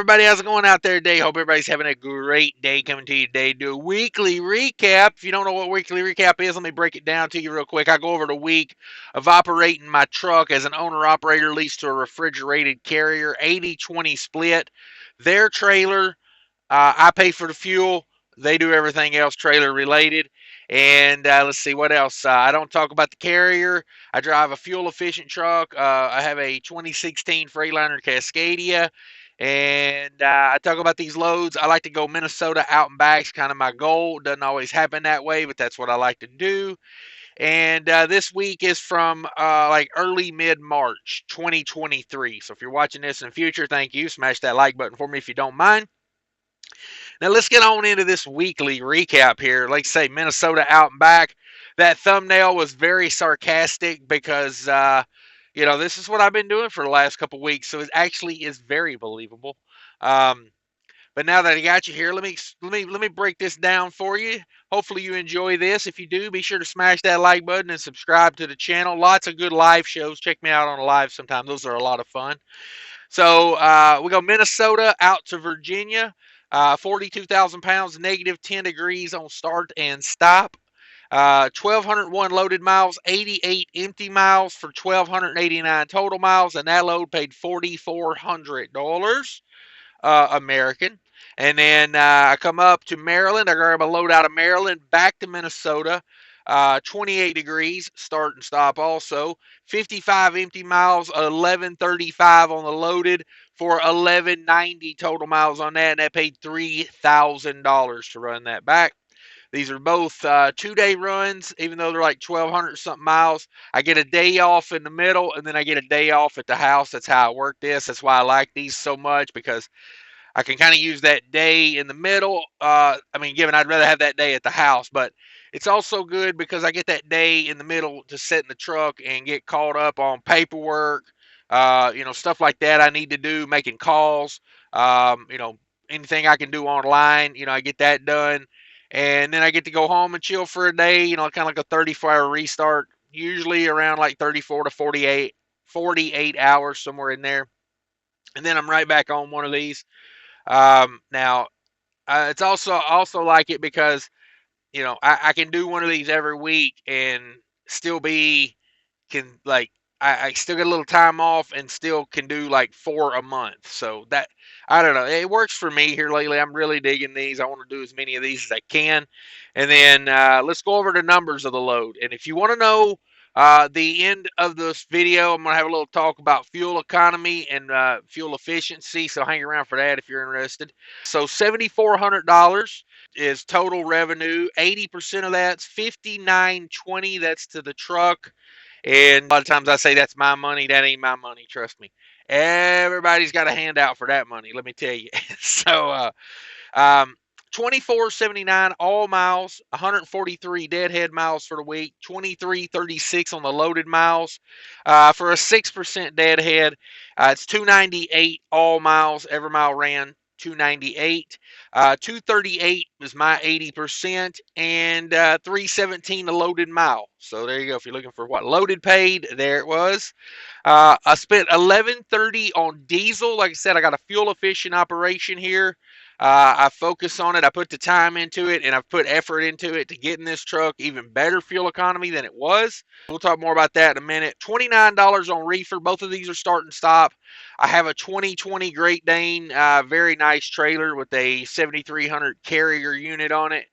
everybody? How's it going out there today? Hope everybody's having a great day coming to you today. Do a weekly recap. If you don't know what weekly recap is, let me break it down to you real quick. I go over the week of operating my truck as an owner-operator leased to a refrigerated carrier, 80-20 split. Their trailer, I pay for the fuel. They do everything else trailer related. And let's see what else. I don't talk about the carrier. I drive a fuel efficient truck. I have a 2016 Freightliner Cascadia. And I talk about these loads. I like to go Minnesota out and back. It's kind of my goal. It doesn't always happen that way, but that's what I like to do. And this week is from like early mid-March 2023. So if you're watching this in the future, thank you. Smash that like button for me if you don't mind. Now let's get on into this weekly recap here. Like I say, Minnesota out and back. That thumbnail was very sarcastic because this is what I've been doing for the last couple weeks, so it actually is very believable. Um, but now that I got you here, let me break this down for you. Hopefully you enjoy this. If you do, be sure to smash that like button and subscribe to the channel. Lots of good live shows. Check me out on a live sometime. Those are a lot of fun. So we go Minnesota out to Virginia. 42,000 pounds, negative 10 degrees on start and stop. 1,201 loaded miles, 88 empty miles for 1,289 total miles, and that load paid $4,400 American. And then I come up to Maryland. I grab a load out of Maryland back to Minnesota. 28 degrees, start and stop also. 55 empty miles, 1135 on the loaded for 1190 total miles on that, and that paid $3,000 to run that back. These are both 2-day runs, even though they're like 1,200 something miles. I get a day off in the middle, and then I get a day off at the house. That's how I work this. That's why I like these so much, because I can kind of use that day in the middle. Given I'd rather have that day at the house, but it's also good because I get that day in the middle to sit in the truck and get caught up on paperwork, stuff like that I need to do, making calls, anything I can do online, I get that done. And then I get to go home and chill for a day, kind of like a 34-hour restart, usually around like 34 to 48 hours, somewhere in there. And then I'm right back on one of these. Now, it's also like it because I can do one of these every week and still I still get a little time off and still can do like 4 a month. So that, I don't know, it works for me here lately. I'm really digging these. I want to do as many of these as I can. And then let's go over the numbers of the load. And if you want to know the end of this video, I'm going to have a little talk about fuel economy and fuel efficiency. So hang around for that if you're interested. So $7,400 is total revenue. 80% of that's $5,920. That's to the truck. And a lot of times I say that's my money. That ain't my money. Trust me. Everybody's got a handout for that money. Let me tell you. So, 24.79 all miles, 143 deadhead miles for the week, 23.36 on the loaded miles. For a 6% deadhead, it's 298 all miles. Every mile ran 298. 238 is my 80%, and 317 a loaded mile. So there you go. If you're looking for what loaded paid, there it was. I spent 1130 on diesel. Like I said, I got a fuel efficient operation here. I focus on it. I put the time into it, and I've put effort into it to get in this truck even better fuel economy than it was. We'll talk more about that in a minute. $29 on reefer. Both of these are start and stop. I have a 2020 Great Dane, very nice trailer with a 7300 carrier unit on it.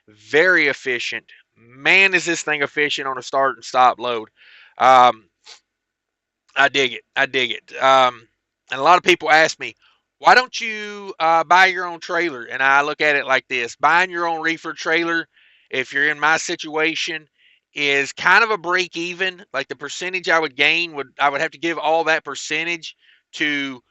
Very efficient. Man, is this thing efficient on a start and stop load. I dig it. I dig it. And a lot of people ask me, why don't you buy your own trailer? And I look at it like this. Buying your own reefer trailer, if you're in my situation, is kind of a break even. Like the percentage I would gain, I would have to give all that percentage to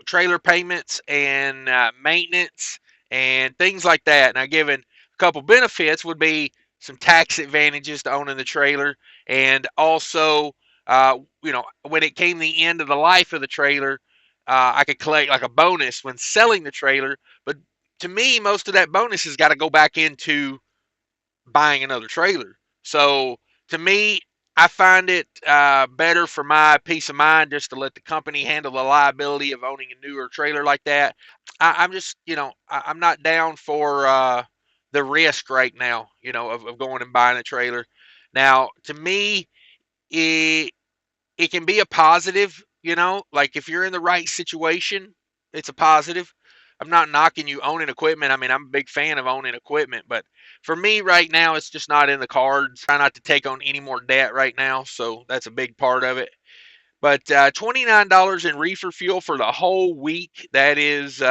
trailer payments and maintenance and things like that. Now, given a couple benefits would be some tax advantages to owning the trailer, and also, when it came the end of the life of the trailer, I could collect like a bonus when selling the trailer. But to me, most of that bonus has got to go back into buying another trailer. So to me, I find it better for my peace of mind just to let the company handle the liability of owning a newer trailer like that. I'm just, I'm not down for the risk right now, of going and buying a trailer. Now, to me, it it can be a positive, like if you're in the right situation, it's a positive. I'm not knocking you owning equipment. I mean, I'm a big fan of owning equipment, but for me right now, it's just not in the cards. Try not to take on any more debt right now, so that's a big part of it. But $29 in reefer fuel for the whole week, that is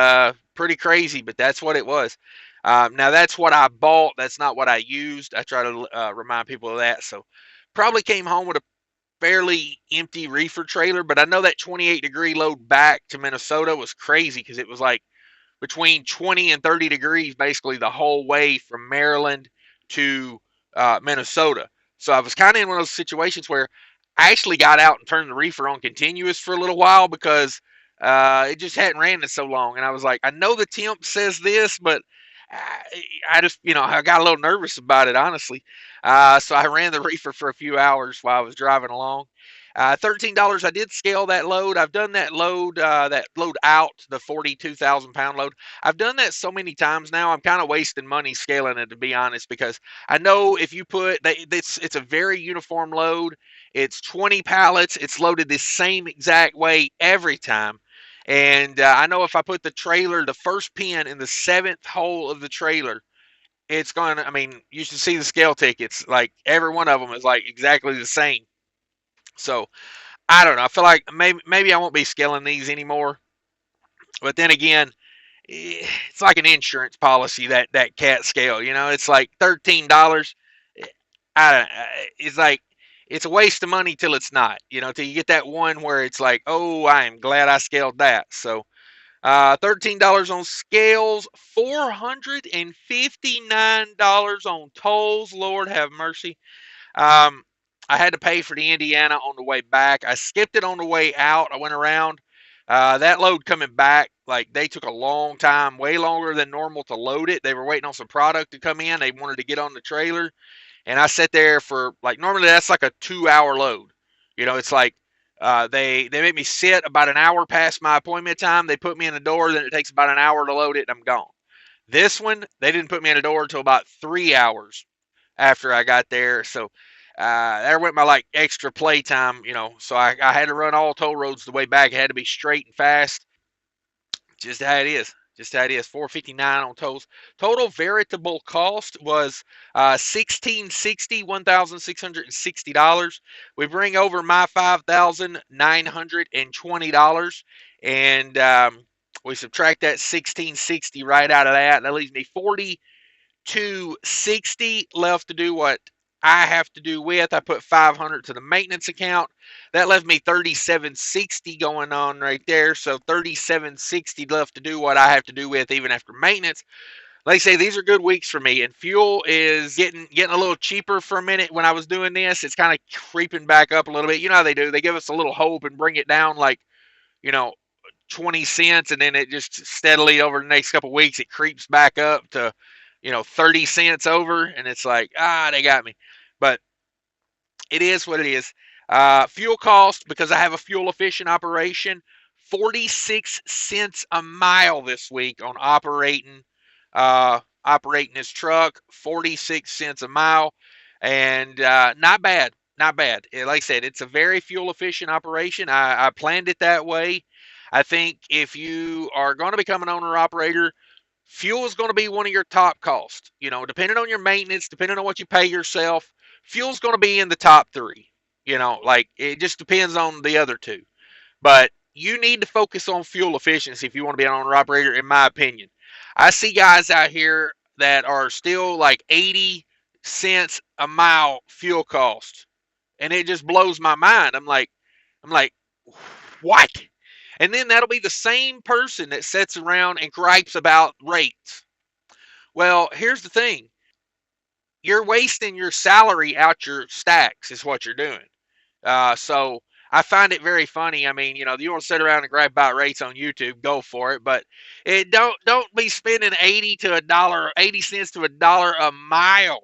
pretty crazy, but that's what it was. Now, that's what I bought. That's not what I used. I try to remind people of that. So, probably came home with a fairly empty reefer trailer, but I know that 28-degree load back to Minnesota was crazy because it was like between 20 and 30 degrees basically the whole way from Maryland to Minnesota. So I was kind of in one of those situations where I actually got out and turned the reefer on continuous for a little while because it just hadn't ran in so long. And I was like, I know the temp says this, but I just, I got a little nervous about it, honestly. So I ran the reefer for a few hours while I was driving along. $13. I did scale that load. I've done that load out, the 42,000 pound load. I've done that so many times now. I'm kind of wasting money scaling it, to be honest, because I know if you it's a very uniform load. It's 20 pallets. It's loaded the same exact way every time. And I know if I put the first pin in the seventh hole of the trailer, it's going to, I mean, you should see the scale tickets. Like every one of them is like exactly the same. So I don't know. I feel like maybe I won't be scaling these anymore. But then again, it's like an insurance policy that cat scale. It's like $13. I don't. It's like it's a waste of money till it's not. Till you get that one where it's like, oh, I am glad I scaled that. So $13 on scales, $459 on tolls. Lord have mercy. Um, I had to pay for the Indiana on the way back. I skipped it on the way out. I went around. That load coming back, like they took a long time, way longer than normal to load it. They were waiting on some product to come in. They wanted to get on the trailer, and I sat there for like normally that's like a 2 hour load. It's like they make me sit about an hour past my appointment time. They put me in the door, then it takes about an hour to load it, and I'm gone. This one, they didn't put me in the door until about 3 hours after I got there. So there went my like extra play time, So I had to run all toll roads the way back. It had to be straight and fast. Just how it is. Just how it is. 459 on tolls. Total veritable cost was 1660, $1,660. We bring over my $5,920, and we subtract that 1660 right out of that. That leaves me 4260 left to do what I have to do with. I put 500 to the maintenance account. That left me 3760 going on right there. So 3760 left to do what I have to do with even after maintenance. Like I say, these are good weeks for me, and fuel is getting a little cheaper for a minute. When I was doing this, it's kind of creeping back up a little bit. You know how they do? They give us a little hope and bring it down like, you know, 20 cents, and then it just steadily over the next couple of weeks it creeps back up to 30 cents over, and it's like, they got me. But it is what it is. Fuel cost, because I have a fuel efficient operation, 46 cents a mile this week on operating this truck. 46 cents a mile, and not bad. Not bad. Like I said, it's a very fuel efficient operation. I planned it that way. I think if you are going to become an owner operator, fuel is going to be one of your top costs. Depending on your maintenance, depending on what you pay yourself, fuel's going to be in the top three. Like it just depends on the other two. But you need to focus on fuel efficiency if you want to be an owner operator, in my opinion. I see guys out here that are still like 80 cents a mile fuel cost, and it just blows my mind. I'm like, what? And then that'll be the same person that sits around and gripes about rates. Well, here's the thing. You're wasting your salary out your stacks is what you're doing. So I find it very funny. I mean, you want to sit around and gripe about rates on YouTube, go for it. But don't be spending 80 to a dollar, 80 cents to a dollar a mile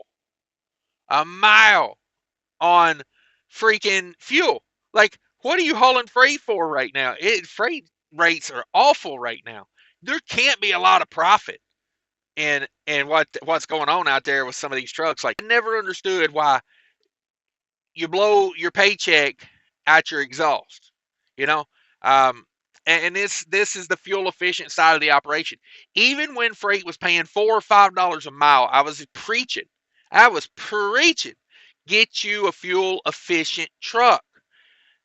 on freaking fuel. Like, what are you hauling freight for right now? Freight rates are awful right now. There can't be a lot of profit in what's going on out there with some of these trucks. Like, I never understood why you blow your paycheck at your exhaust. You know, um, and this is the fuel efficient side of the operation. Even when freight was paying $4 or $5 a mile, I was preaching. I was preaching. Get you a fuel efficient truck.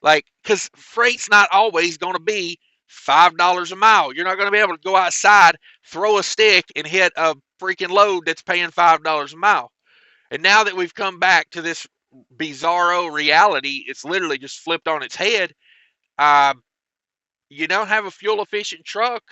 Like, because freight's not always going to be $5 a mile. You're not going to be able to go outside, throw a stick, and hit a freaking load that's paying $5 a mile. And now that we've come back to this bizarro reality, it's literally just flipped on its head. Uh, you don't have a fuel efficient truck,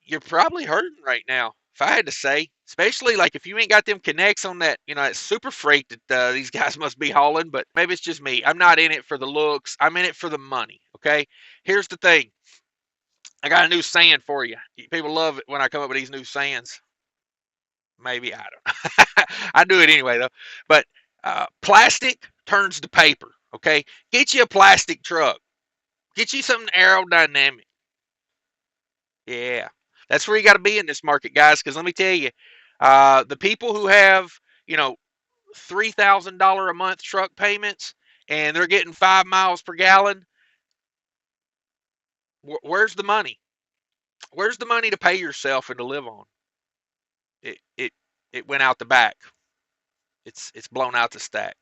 you're probably hurting right now, if I had to say. Especially like if you ain't got them connects on that, that super freight that these guys must be hauling. But maybe it's just me. I'm not in it for the looks. I'm in it for the money. Okay. Here's the thing. I got a new saying for you. People love it when I come up with these new sayings. Maybe I don't. I do it anyway though. But plastic turns to paper. Okay. Get you a plastic truck. Get you something aerodynamic. Yeah, that's where you got to be in this market, guys. Because let me tell you, the people who have, you know, $3,000 a month truck payments and they're getting 5 miles per gallon, where's the money? Where's the money to pay yourself and to live on? It it it went out the back. It's blown out the stack.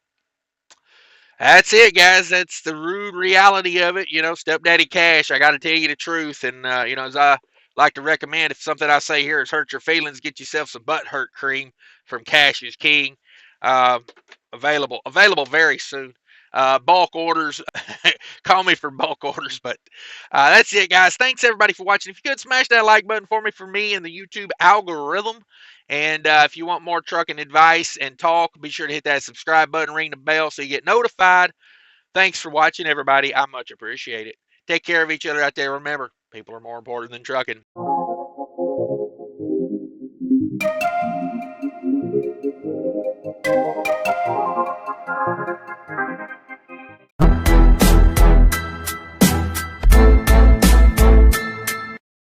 That's it, guys. That's the rude reality of it. Stepdaddy Cash, I got to tell you the truth. And, as I like to recommend, if something I say here has hurt your feelings, get yourself some butt hurt cream from Cash is King. Uh, available very soon. Bulk orders, call me for bulk orders. But that's it, guys. Thanks, everybody, for watching. If you could smash that like button for me and the YouTube algorithm. And if you want more trucking advice and talk, be sure to hit that subscribe button, ring the bell so you get notified. Thanks for watching, everybody. I much appreciate it. Take care of each other out there. Remember, people are more important than trucking.